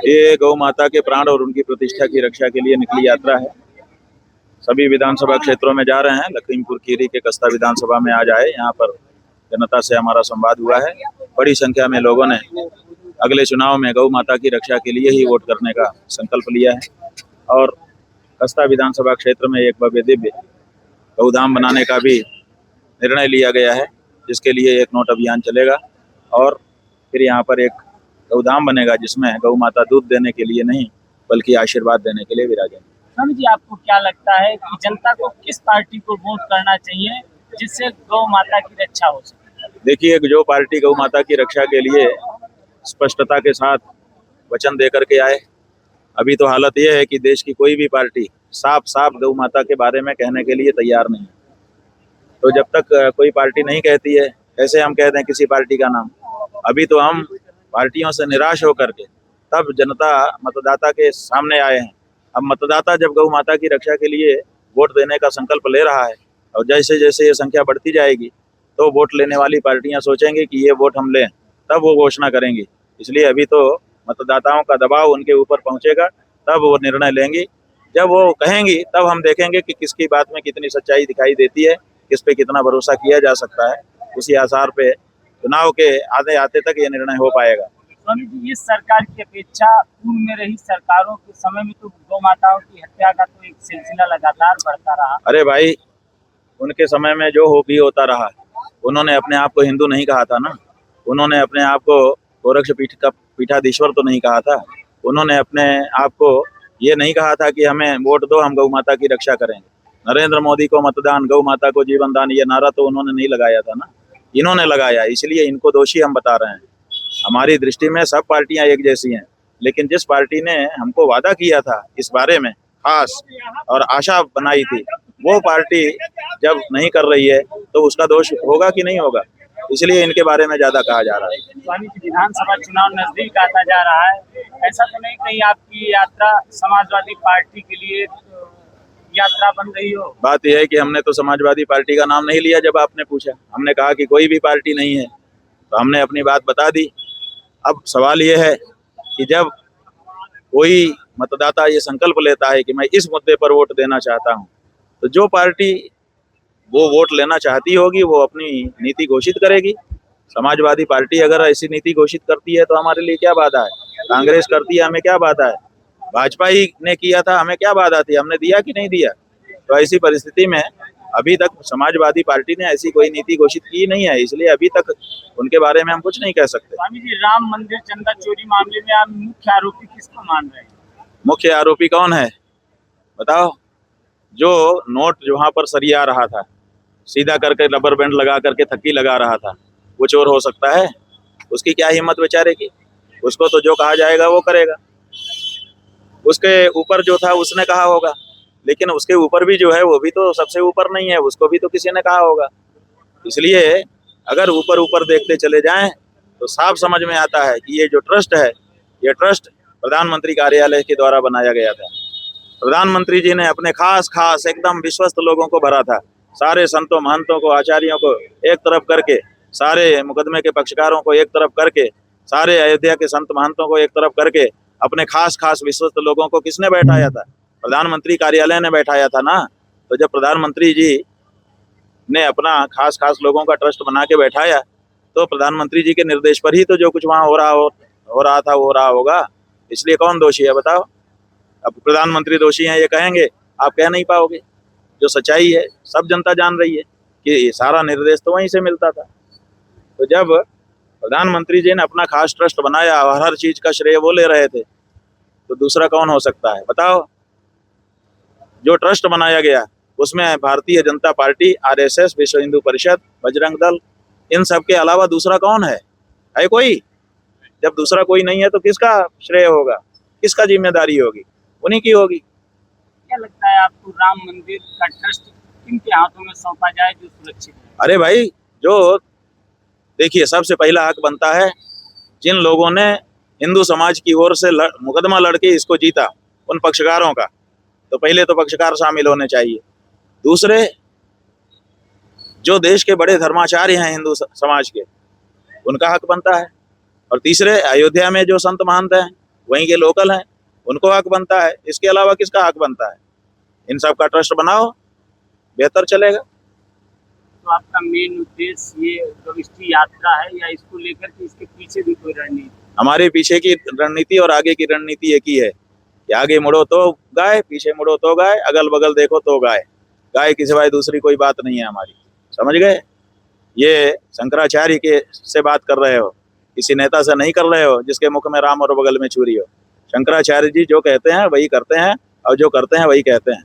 ये गौ माता के प्राण और उनकी प्रतिष्ठा की रक्षा के लिए निकली यात्रा है। सभी विधानसभा क्षेत्रों में जा रहे हैं। लखीमपुर खीरी के कस्ता विधानसभा में आज आए। यहाँ पर जनता से हमारा संवाद हुआ है। बड़ी संख्या में लोगों ने अगले चुनाव में गौ माता की रक्षा के लिए ही वोट करने का संकल्प लिया है और कस्ता विधानसभा क्षेत्र में एक भव्य दिव्य गौधाम बनाने का भी निर्णय लिया गया है, जिसके लिए एक नोट अभियान चलेगा और फिर यहाँ पर एक गौधाम बनेगा जिसमें गौ माता दूध देने के लिए नहीं बल्कि आशीर्वाद देने के लिए विराजेंगे। स्वामी जी, आपको क्या लगता है कि जनता को किस पार्टी को वोट करना चाहिए जिससे गौ माता की रक्षा हो सके? देखिए, जो पार्टी गौ माता की रक्षा के लिए स्पष्टता के साथ वचन दे करके आए, अभी तो हालत यह है कि देश की कोई भी पार्टी साफ साफ गौ माता के बारे में कहने के लिए तैयार नहीं है। तो जब तक कोई पार्टी नहीं कहती है, कैसे हम कह दें किसी पार्टी का नाम? अभी तो हम पार्टियों से निराश होकर के तब जनता मतदाता के सामने आए हैं। अब मतदाता जब गौ माता की रक्षा के लिए वोट देने का संकल्प ले रहा है और जैसे जैसे ये संख्या बढ़ती जाएगी तो वोट लेने वाली पार्टियां सोचेंगे कि ये वोट हम लें, तब वो घोषणा करेंगी। इसलिए अभी तो मतदाताओं का दबाव उनके ऊपर पहुंचेगा, तब वो निर्णय लेंगी। जब वो कहेंगी तब हम देखेंगे कि किसकी बात में कितनी सच्चाई दिखाई देती है, किस पे कितना भरोसा किया जा सकता है। उसी आधार पे चुनाव के आधे आते तक ये निर्णय हो पाएगा। स्वामी जी, इस सरकार की अपेक्षा पूर्व में रही सरकारों के समय में तो गौ माताओं की हत्या का तो एक सिलसिला लगातार बढ़ता रहा। अरे भाई, उनके समय में जो हो भी होता रहा। उन्होंने अपने आप को हिंदू नहीं कहा था ना, उन्होंने अपने आप को गोरक्ष पीठाधीश्वर तो नहीं कहा था। उन्होंने अपने आप को ये नहीं कहा था कि हमें वोट दो, हम गौ माता की रक्षा करेंगे। नरेंद्र मोदी को मतदान, गौ माता को जीवन दान, ये नारा तो उन्होंने नहीं लगाया था ना, इन्होंने लगाया। इसलिए इनको दोषी हम बता रहे हैं। हमारी दृष्टि में सब पार्टियां एक जैसी हैं, लेकिन जिस पार्टी ने हमको वादा किया था इस बारे में खास और आशा बनाई थी, वो पार्टी जब नहीं कर रही है तो उसका दोष होगा कि नहीं होगा? इसलिए इनके बारे में ज्यादा कहा जा रहा है। स्वामी जी, विधानसभा चुनाव नजदीक आता जा रहा है, ऐसा तो नहीं कहीं आपकी यात्रा समाजवादी पार्टी के लिए यात्रा बन रही हो? बात यह है कि हमने तो समाजवादी पार्टी का नाम नहीं लिया। जब आपने पूछा, हमने कहा कि कोई भी पार्टी नहीं है, तो हमने अपनी बात बता दी। अब सवाल यह है कि जब कोई मतदाता ये संकल्प लेता है कि मैं इस मुद्दे पर वोट देना चाहता हूं, तो जो पार्टी वो वोट लेना चाहती होगी वो अपनी नीति घोषित करेगी। समाजवादी पार्टी अगर ऐसी नीति घोषित करती है तो हमारे लिए क्या बाधा है? कांग्रेस करती है, हमें क्या बाधा है? भाजपा ही ने किया था, हमें क्या बाधा थी? हमने दिया कि नहीं दिया? तो ऐसी परिस्थिति में अभी तक समाजवादी पार्टी ने ऐसी कोई नीति घोषित की नहीं है, इसलिए अभी तक उनके बारे में हम कुछ नहीं कह सकते। स्वामी जी, राम मंदिर चंदा चोरी मामले में आप मुख्य आरोपी किसको मान रहे हैं? मुख्य आरोपी कौन है बताओ? जो नोट वहां पर सरिया रहा था, सीधा करके रबर बैंड लगा करके थक्की लगा रहा था, वो चोर हो सकता है? उसकी क्या हिम्मत बेचारे की? उसको तो जो कहा जाएगा वो करेगा। उसके ऊपर जो था उसने कहा होगा, लेकिन उसके ऊपर भी जो है वो भी तो सबसे ऊपर नहीं है, उसको भी तो किसी ने कहा होगा। इसलिए अगर ऊपर ऊपर देखते चले जाएं तो साफ समझ में आता है कि ये जो ट्रस्ट है, ये ट्रस्ट प्रधानमंत्री कार्यालय के द्वारा बनाया गया था। प्रधानमंत्री जी ने अपने खास खास एकदम विश्वस्त लोगों को भरा था। सारे संतों महंतों को, आचार्यों को एक तरफ करके, सारे मुकदमे के पक्षकारों को एक तरफ करके, सारे अयोध्या के संत महंतों को एक तरफ करके, अपने खास खास विश्वस्त लोगों को किसने बैठाया था? प्रधानमंत्री कार्यालय ने बैठाया था ना। तो जब प्रधानमंत्री जी ने अपना खास खास लोगों का ट्रस्ट बना के बैठाया तो प्रधानमंत्री जी के निर्देश पर ही तो जो कुछ वहां हो रहा था वो हो रहा होगा। इसलिए कौन दोषी है बताओ? अब प्रधानमंत्री दोषी हैं ये कहेंगे, आप कह नहीं पाओगे। जो सच्चाई है सब जनता जान रही है कि सारा निर्देश तो वहीं से मिलता था। तो जब प्रधानमंत्री जी ने अपना खास ट्रस्ट बनाया और हर चीज का श्रेय वो ले रहे थे, तो दूसरा कौन हो सकता है बताओ? जो ट्रस्ट बनाया गया उसमें भारतीय जनता पार्टी, आरएसएस, विश्व हिंदू परिषद, बजरंग दल, इन सब के अलावा दूसरा कौन है? कोई? जब दूसरा कोई नहीं है तो किसका श्रेय होगा, किसका जिम्मेदारी होगी? उन्हीं की होगी। क्या लगता है आपको, राम मंदिर का ट्रस्ट किनके हाथों में सौंपा जाए जो सुरक्षित है? अरे भाई, जो देखिए, सबसे पहला हक बनता है जिन लोगों ने हिंदू समाज की ओर से मुकदमा लड़के इसको जीता, उन पक्षकारों का, तो पहले तो पक्षकार शामिल होने चाहिए। दूसरे, जो देश के बड़े धर्माचार्य हैं हिंदू समाज के, उनका हक बनता है। और तीसरे, अयोध्या में जो संत महंत हैं वहीं के लोकल हैं, उनको हक बनता है। इसके अलावा किसका हक बनता है? इन सब का ट्रस्ट बनाओ, बेहतर चलेगा। तो आपका मेन उद्देश्य ये प्रविष्टि यात्रा है या इसको लेकर के इसके पीछे भी कोई रणनीति? हमारे पीछे की रणनीति और आगे की रणनीति एक ही है कि आगे मुड़ो तो गाय, पीछे मुड़ो तो गाय, अगल बगल देखो तो गाय। गाय के सिवाय दूसरी कोई बात नहीं है हमारी, समझ गए? ये शंकराचार्य के से बात कर रहे हो, किसी नेता से नहीं कर रहे हो जिसके मुख में राम और बगल में छुरी हो। शंकराचार्य जी जो कहते हैं वही करते हैं और जो करते हैं वही कहते हैं।